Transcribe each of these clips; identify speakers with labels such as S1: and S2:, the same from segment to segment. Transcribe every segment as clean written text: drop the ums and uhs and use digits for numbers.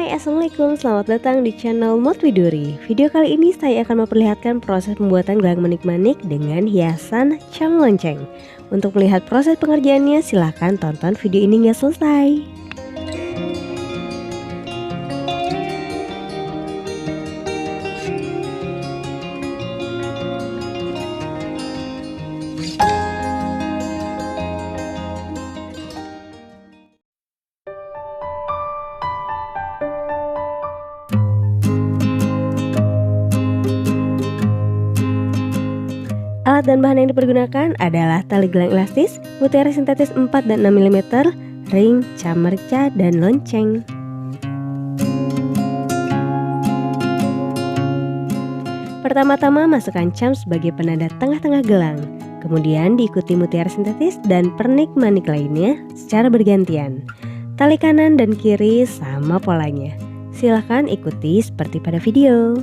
S1: Hai, assalamualaikum, selamat datang di channel Mod Widuri. Video kali ini saya akan memperlihatkan proses pembuatan gelang manik-manik dengan hiasan cam lonceng. Untuk melihat proses pengerjaannya silahkan tonton video ini hingga selesai. Alat dan bahan yang dipergunakan adalah tali gelang elastis, mutiara sintetis 4 dan 6 mm, ring, cam merica, dan lonceng. Pertama-tama masukkan cam sebagai penanda tengah-tengah gelang, kemudian diikuti mutiara sintetis dan pernik manik lainnya secara bergantian. Tali kanan dan kiri sama polanya. Silahkan ikuti seperti pada video.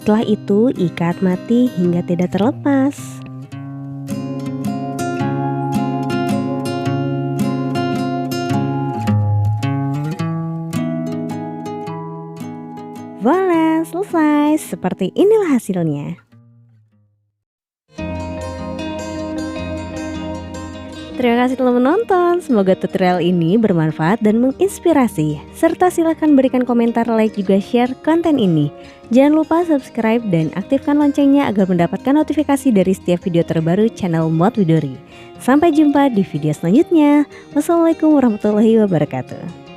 S1: Setelah itu ikat mati hingga tidak terlepas. Voila, selesai. Seperti inilah hasilnya. Terima kasih telah menonton, semoga tutorial ini bermanfaat dan menginspirasi. Serta silahkan berikan komentar, like, juga share konten ini. Jangan lupa subscribe dan aktifkan loncengnya agar mendapatkan notifikasi dari setiap video terbaru channel Mod Widori. Sampai jumpa di video selanjutnya. Wassalamualaikum warahmatullahi wabarakatuh.